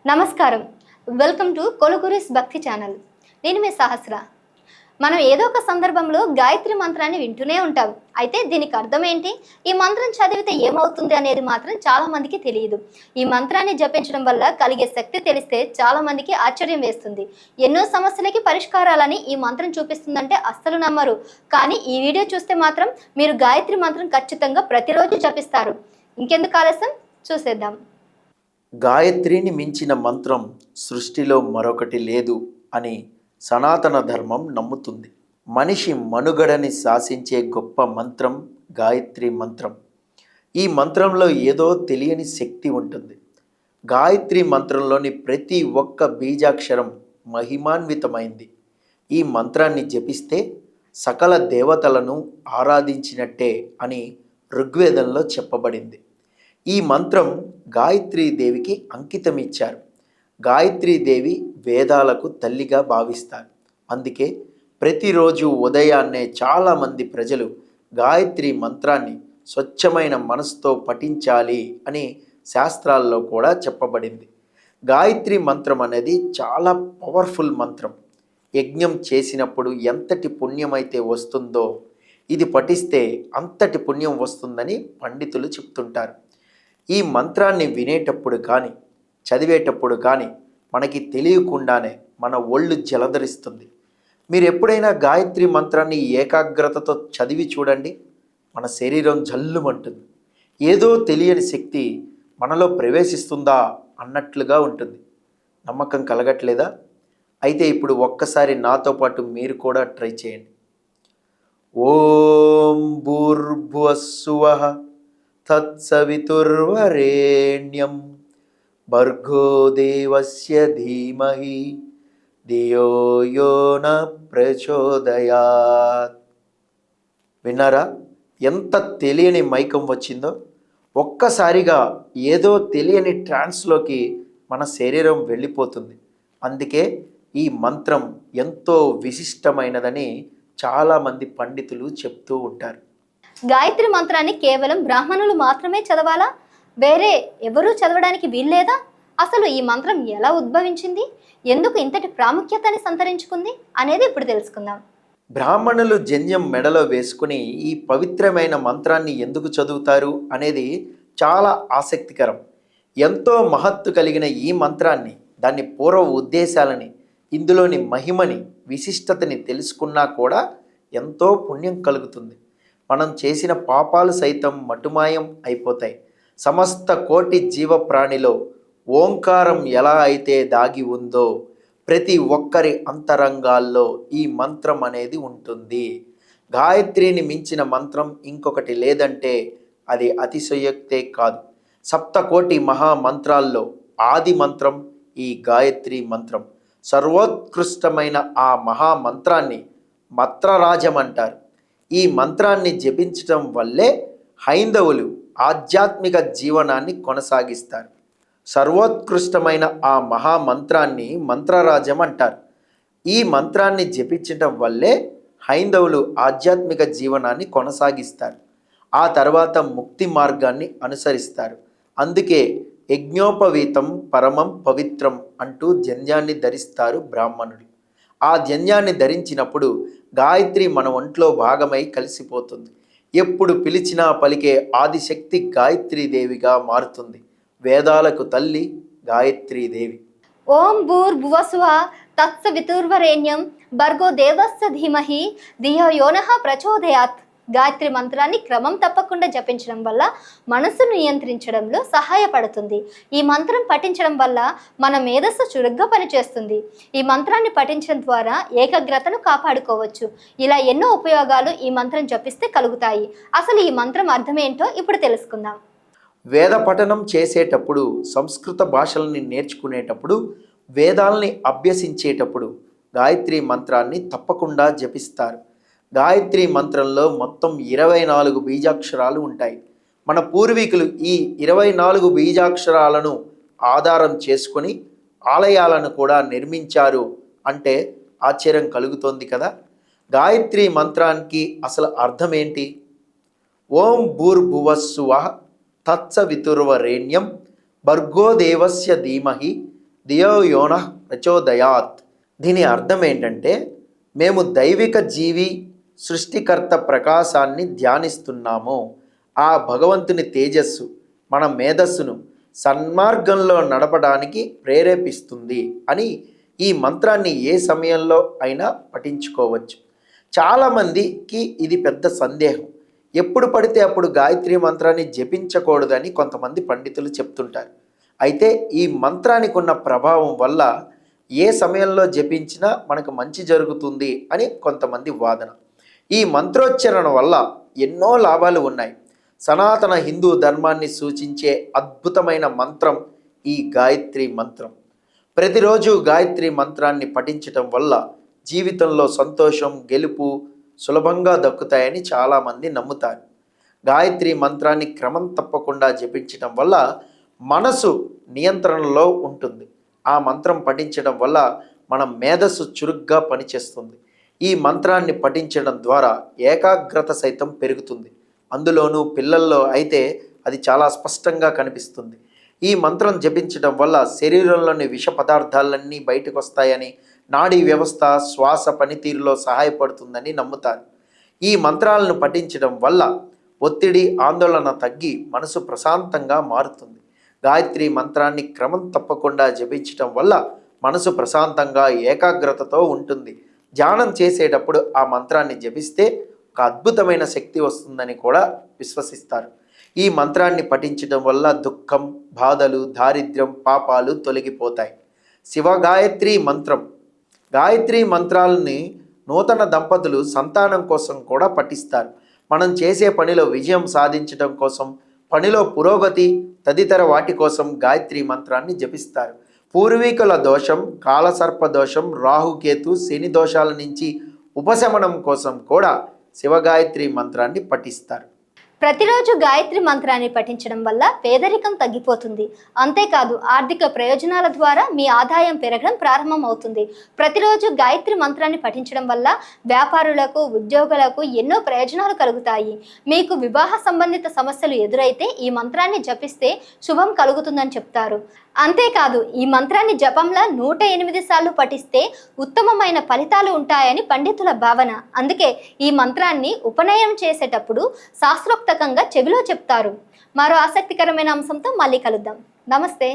నమస్కారం. Welcome to కొలుగురిస్ భక్తి channel. నేను మీ సహస్ర. మనం ఏదో ఒక సందర్భంలో గాయత్రి మంత్రాన్ని వింటూనే ఉంటాం. అయితే దీనికి అర్థం ఏంటి, ఈ మంత్రం చదివితే ఏమవుతుంది అనేది మాత్రం చాలా మందికి తెలియదు. ఈ మంత్రాన్ని జపించడం వల్ల కలిగే శక్తి తెలిస్తే చాలా మందికి ఆశ్చర్యం వేస్తుంది. ఎన్నో సమస్యలకి పరిష్కారాలని ఈ మంత్రం చూపిస్తుందంటే అస్సలు నమ్మరు. కానీ ఈ వీడియో చూస్తే మాత్రం మీరు గాయత్రి మంత్రం ఖచ్చితంగా ప్రతిరోజు జపిస్తారు. ఇంకెందుకు ఆలస్యం, చూసేద్దాం. గాయత్రిని మించిన మంత్రం సృష్టిలో మరొకటి లేదు అని సనాతన ధర్మం నమ్ముతుంది. మనిషి మనుగడని శాసించే గొప్ప మంత్రం గాయత్రి మంత్రం. ఈ మంత్రంలో ఏదో తెలియని శక్తి ఉంటుంది. గాయత్రి మంత్రంలోని ప్రతి ఒక్క బీజాక్షరం మహిమాన్వితమైంది. ఈ మంత్రాన్ని జపిస్తే సకల దేవతలను ఆరాధించినట్టే అని ఋగ్వేదంలో చెప్పబడింది. ఈ మంత్రం గాయత్రీదేవికి అంకితం ఇచ్చారు. గాయత్రీదేవి వేదాలకు తల్లిగా భావిస్తారు. అందుకే ప్రతిరోజు ఉదయాన్నే చాలామంది ప్రజలు గాయత్రి మంత్రాన్ని స్వచ్ఛమైన మనసుతో పఠించాలి అని శాస్త్రాల్లో కూడా చెప్పబడింది. గాయత్రి మంత్రం అనేది చాలా పవర్ఫుల్ మంత్రం. యజ్ఞం చేసినప్పుడు ఎంతటి పుణ్యమైతే వస్తుందో ఇది పఠిస్తే అంతటి పుణ్యం వస్తుందని పండితులు చెప్తుంటారు. ఈ మంత్రాన్ని వినేటప్పుడు కానీ చదివేటప్పుడు కానీ మనకి తెలియకుండానే మన ఒళ్ళు జలధరిస్తుంది. మీరు ఎప్పుడైనా గాయత్రి మంత్రాన్ని ఏకాగ్రతతో చదివి చూడండి, మన శరీరం జల్లుమంటుంది. ఏదో తెలియని శక్తి మనలో ప్రవేశిస్తుందా అన్నట్లుగా ఉంటుంది. నమ్మకం కలగట్లేదా? అయితే ఇప్పుడు ఒక్కసారి నాతో పాటు మీరు కూడా ట్రై చేయండి. ఓం భూర్భువస్సువః తత్సవితుర్వరేణ్యం భర్గో దేవస్య ధీమహి ధియో యో న ప్రచోదయాత్. విన్నారా ఎంత తెలియని మైకం వచ్చిందో? ఒక్కసారిగా ఏదో తెలియని ట్రాన్స్లోకి మన శరీరం వెళ్ళిపోతుంది. అందుకే ఈ మంత్రం ఎంతో విశిష్టమైనదని చాలామంది పండితులు చెప్తూ ఉంటారు. గాయత్రి మంత్రాన్ని కేవలం బ్రాహ్మణులు మాత్రమే చదవాలా? వేరే ఎవరూ చదవడానికి వీల్లేదా? అసలు ఈ మంత్రం ఎలా ఉద్భవించింది, ఎందుకు ఇంతటి ప్రాముఖ్యతని సంతరించుకుంది అనేది ఇప్పుడు తెలుసుకుందాం. బ్రాహ్మణులు జంధ్యం మెడలో వేసుకుని ఈ పవిత్రమైన మంత్రాన్ని ఎందుకు చదువుతారు అనేది చాలా ఆసక్తికరం. ఎంతో మహత్తు కలిగిన ఈ మంత్రాన్ని, దాని పూర్వ ఉద్దేశాలని, ఇందులోని మహిమని, విశిష్టతని తెలుసుకున్నా కూడా ఎంతో పుణ్యం కలుగుతుంది. మనం చేసిన పాపాలు సైతం మటుమాయం అయిపోతాయి. సమస్త కోటి జీవ ప్రాణిలో ఓంకారం ఎలా అయితే దాగి ఉందో ప్రతి ఒక్కరి అంతరంగాల్లో ఈ మంత్రం అనేది ఉంటుంది. గాయత్రిని మించిన మంత్రం ఇంకొకటి లేదంటే అది అతిశయోక్తే కాదు. సప్తకోటి మహామంత్రాల్లో ఆది మంత్రం ఈ గాయత్రి మంత్రం. సర్వోత్కృష్టమైన ఆ మహామంత్రాన్ని మంత్రరాజం అంటారు. ఈ మంత్రాన్ని జపించటం వల్లే హైందవులు ఆధ్యాత్మిక జీవనాన్ని కొనసాగిస్తారు. సర్వోత్కృష్టమైన ఆ మహామంత్రాన్ని మంత్రరాజం అంటారు. ఈ మంత్రాన్ని జపించటం వల్లే హైందవులు ఆధ్యాత్మిక జీవనాన్ని కొనసాగిస్తారు. ఆ తర్వాత ముక్తి మార్గాన్ని అనుసరిస్తారు. అందుకే యజ్ఞోపవీతం పరమం పవిత్రం అంటూ జంధ్యాన్ని ధరిస్తారు బ్రాహ్మణులు. ఆ జంధ్యాన్ని ధరించినప్పుడు గాయత్రి మన ఒంట్లో భాగమై కలిసిపోతుంది. ఎప్పుడు పిలిచినా పలికే ఆదిశక్తి గాయత్రీదేవిగా మారుతుంది. వేదాలకు తల్లి గాయత్రీదేవి. ఓం భూర్భువస్సువః తత్సవితుర్వరేణ్యం భర్గో దేవస్య ధీమహి ధియో యో నః ప్రచోదయాత్. గాయత్రి మంత్రాన్ని క్రమం తప్పకుండా జపించడం వల్ల మనసును నియంత్రించడంలో సహాయపడుతుంది. ఈ మంత్రం పఠించడం వల్ల మన మేధస్సు చురుగ్గా పనిచేస్తుంది. ఈ మంత్రాన్ని పఠించడం ద్వారా ఏకాగ్రతను కాపాడుకోవచ్చు. ఇలా ఎన్నో ఉపయోగాలు ఈ మంత్రం జపిస్తే కలుగుతాయి. అసలు ఈ మంత్రం అర్థమేంటో ఇప్పుడు తెలుసుకుందాం. వేద పఠనం చేసేటప్పుడు, సంస్కృత భాషల్ని నేర్చుకునేటప్పుడు, వేదాల్ని అభ్యసించేటప్పుడు గాయత్రి మంత్రాన్ని తప్పకుండా జపిస్తారు. గాయత్రి మంత్రంలో మొత్తం 24 బీజాక్షరాలు ఉంటాయి. మన పూర్వీకులు ఈ 24 బీజాక్షరాలను ఆధారం చేసుకొని ఆలయాలను కూడా నిర్మించారు అంటే ఆశ్చర్యం కలుగుతోంది కదా. గాయత్రి మంత్రానికి అసలు అర్థం ఏంటి? ఓం భూర్భువస్సువః తత్సవితుర్వరేణ్యం భర్గో దేవస్య ధీమహి ధియో యోన ప్రచోదయాత్. దీని అర్థం ఏంటంటే, మేము దైవిక జీవి సృష్టికర్త ప్రకాశాన్ని ధ్యానిస్తున్నాము. ఆ భగవంతుని తేజస్సు మన మేధస్సును సన్మార్గంలో నడపడానికి ప్రేరేపిస్తుంది అని ఈ మంత్రాన్ని ఏ సమయంలో అయినా పఠించుకోవచ్చు. చాలామందికి ఇది పెద్ద సందేహం. ఎప్పుడు పడితే అప్పుడు గాయత్రి మంత్రాన్ని జపించకూడదని కొంతమంది పండితులు చెప్తుంటారు. అయితే ఈ మంత్రానికి ఉన్న ప్రభావం వల్ల ఏ సమయంలో జపించినా మనకు మంచి జరుగుతుంది అని కొంతమంది వాదన. ఈ మంత్రోచ్చరణ వల్ల ఎన్నో లాభాలు ఉన్నాయి. సనాతన హిందూ ధర్మాన్ని సూచించే అద్భుతమైన మంత్రం ఈ గాయత్రి మంత్రం. ప్రతిరోజు గాయత్రి మంత్రాన్ని పఠించటం వల్ల జీవితంలో సంతోషం, గెలుపు సులభంగా దక్కుతాయని చాలామంది నమ్ముతారు. గాయత్రి మంత్రాన్ని క్రమం తప్పకుండా జపించటం వల్ల మనసు నియంత్రణలో ఉంటుంది. ఆ మంత్రం పఠించడం వల్ల మన మేధస్సు చురుగ్గా పనిచేస్తుంది. ఈ మంత్రాన్ని పఠించడం ద్వారా ఏకాగ్రత సైతం పెరుగుతుంది. అందులోనూ పిల్లల్లో అయితే అది చాలా స్పష్టంగా కనిపిస్తుంది. ఈ మంత్రం జపించడం వల్ల శరీరంలోని విష పదార్థాలన్నీ బయటకు వస్తాయని, నాడీ వ్యవస్థ, శ్వాస పనితీరులో సహాయపడుతుందని నమ్ముతారు. ఈ మంత్రాలను పఠించడం వల్ల ఒత్తిడి, ఆందోళన తగ్గి మనసు ప్రశాంతంగా మారుతుంది. గాయత్రి మంత్రాన్ని క్రమం తప్పకుండా జపించడం వల్ల మనసు ప్రశాంతంగా, ఏకాగ్రతతో ఉంటుంది. ధ్యానం చేసేటప్పుడు ఆ మంత్రాన్ని జపిస్తే ఒక అద్భుతమైన శక్తి వస్తుందని కూడా విశ్వసిస్తారు. ఈ మంత్రాన్ని పఠించడం వల్ల దుఃఖం, బాధలు, దారిద్ర్యం, పాపాలు తొలగిపోతాయి. శివ గాయత్రి మంత్రం. గాయత్రి మంత్రాలని నూతన దంపతులు సంతానం కోసం కూడా పఠిస్తారు. మనం చేసే పనిలో విజయం సాధించడం కోసం, పనిలో పురోగతి తదితర వాటి కోసం గాయత్రి మంత్రాన్ని జపిస్తారు. పూర్వీకుల దోషం, కాలసర్ప దోషం, రాహుకేతు, శని దోషాల నుంచి ఉపశమనం కోసం కూడా శివగాయత్రి మంత్రాన్ని పఠిస్తారు. ప్రతిరోజు గాయత్రి మంత్రాన్ని పఠించడం వల్ల పేదరికం తగ్గిపోతుంది. అంతేకాదు ఆర్థిక ప్రయోజనాల ద్వారా మీ ఆదాయం పెరగడం ప్రారంభం అవుతుంది. ప్రతిరోజు గాయత్రి మంత్రాన్ని పఠించడం వల్ల వ్యాపారులకు, ఉద్యోగులకు ఎన్నో ప్రయోజనాలు కలుగుతాయి. మీకు వివాహ సంబంధిత సమస్యలు ఎదురైతే ఈ మంత్రాన్ని జపిస్తే శుభం కలుగుతుందని చెప్తారు. అంతేకాదు ఈ మంత్రాన్ని జపంలా 108 సార్లు పఠిస్తే ఉత్తమమైన ఫలితాలు ఉంటాయని పండితుల భావన. అందుకే ఈ మంత్రాన్ని ఉపనయనం చేసేటప్పుడు శాస్త్రోక్తంగా చెవిలో చెప్తారు. మరో ఆసక్తికరమైన అంశంతో మళ్ళీ కలుద్దాం. నమస్తే.